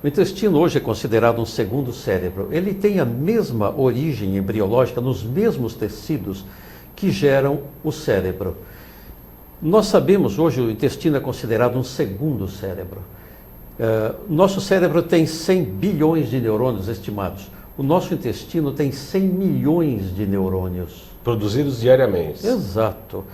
O intestino hoje é considerado um segundo cérebro. Ele tem a mesma origem embriológica nos mesmos tecidos que geram o cérebro. Nós sabemos hoje o intestino é considerado um segundo cérebro. Nosso cérebro tem 100 bilhões de neurônios estimados. O nosso intestino tem 100 milhões de neurônios. Produzidos diariamente. Exato.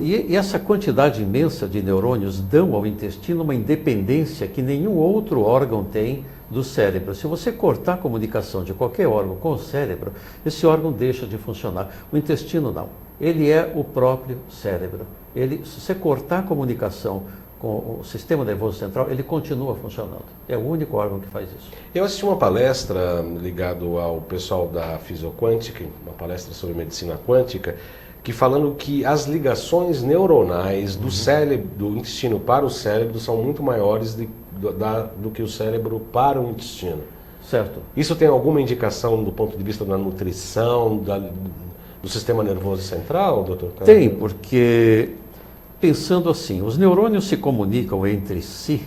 E essa quantidade imensa de neurônios dão ao intestino uma independência que nenhum outro órgão tem do cérebro. Se você cortar a comunicação de qualquer órgão com o cérebro, esse órgão deixa de funcionar. O intestino não. Ele é o próprio cérebro. Se você cortar a comunicação com o sistema nervoso central, ele continua funcionando. É o único órgão que faz isso. Eu assisti uma palestra ligado ao pessoal da Fisioquântica, uma palestra sobre medicina quântica, que falando que as ligações neuronais do cérebro, do intestino para o cérebro são muito maiores do que o cérebro para o intestino. Certo. Isso tem alguma indicação do ponto de vista da nutrição, do sistema nervoso central, doutor? Tem, porque, pensando assim, os neurônios se comunicam entre si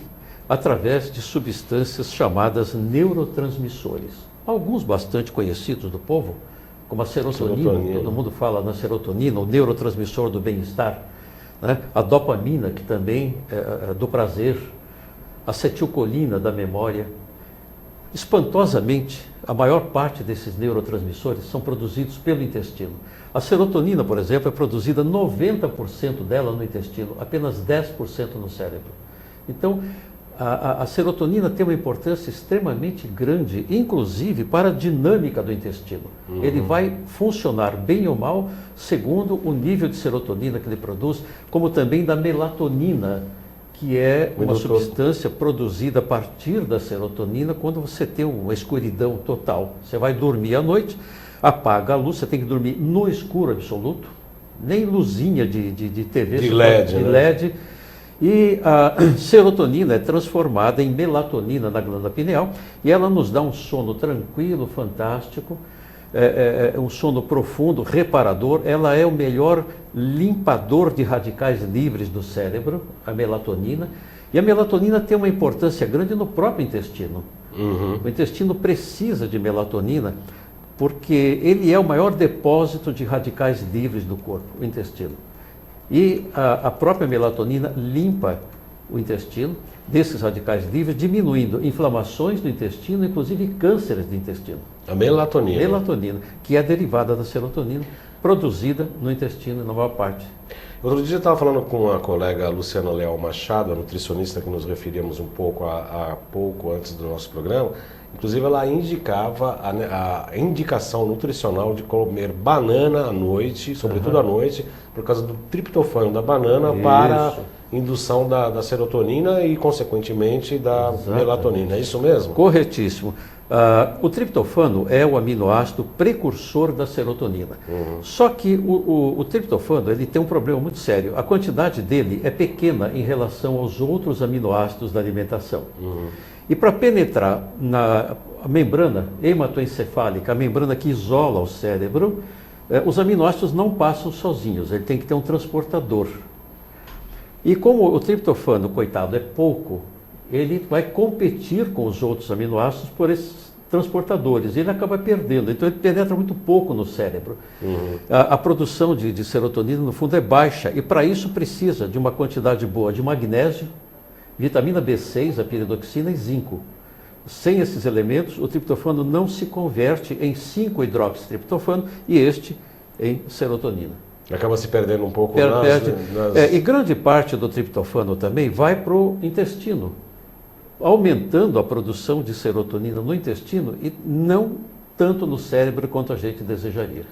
através de substâncias chamadas neurotransmissores. Alguns bastante conhecidos do povo, como a serotonina, todo mundo fala na serotonina, o neurotransmissor do bem-estar, né? A dopamina, que também é do prazer, a acetilcolina da memória. Espantosamente, a maior parte desses neurotransmissores são produzidos pelo intestino. A serotonina, por exemplo, é produzida 90% dela no intestino, apenas 10% no cérebro. Então, a serotonina tem uma importância extremamente grande, inclusive para a dinâmica do intestino. Ele vai funcionar bem ou mal segundo o nível de serotonina que ele produz, como também da melatonina, que é uma substância produzida a partir da serotonina quando você tem uma escuridão total. Você vai dormir à noite, apaga a luz, você tem que dormir no escuro absoluto, nem luzinha de TV, de LED, de LED. E a serotonina é transformada em melatonina na glândula pineal e ela nos dá um sono tranquilo, fantástico, um sono profundo, reparador. Ela é o melhor limpador de radicais livres do cérebro, a melatonina. E a melatonina tem uma importância grande no próprio intestino. O intestino precisa de melatonina porque ele é o maior depósito de radicais livres do corpo, o intestino. E a própria melatonina limpa o intestino desses radicais livres, diminuindo inflamações do intestino, inclusive cânceres do intestino. A melatonina. Melatonina, que é derivada da serotonina, produzida no intestino na maior parte. Outro dia eu estava falando com a colega Luciana Leal Machado, a nutricionista que nos referíamos um pouco há pouco antes do nosso programa. Inclusive ela indicava a indicação nutricional de comer banana à noite, sobretudo à noite, por causa do triptofano da banana para indução da serotonina e, consequentemente, da melatonina. É isso mesmo? Corretíssimo. O triptofano é o aminoácido precursor da serotonina. Só que o triptofano ele tem um problema muito sério. A quantidade dele é pequena em relação aos outros aminoácidos da alimentação. E para penetrar na membrana hematoencefálica, a membrana que isola o cérebro, os aminoácidos não passam sozinhos, ele tem que ter um transportador. E como o triptofano, coitado, é pouco, ele vai competir com os outros aminoácidos por esses transportadores, e ele acaba perdendo, então ele penetra muito pouco no cérebro. A produção de serotonina, no fundo, é baixa, e para isso precisa de uma quantidade boa de magnésio, vitamina B6, a piridoxina e zinco. Sem esses elementos, o triptofano não se converte em 5-hidroxitriptofano e este em serotonina. Acaba se perdendo um pouco E grande parte do triptofano também vai para o intestino, aumentando a produção de serotonina no intestino e não tanto no cérebro quanto a gente desejaria.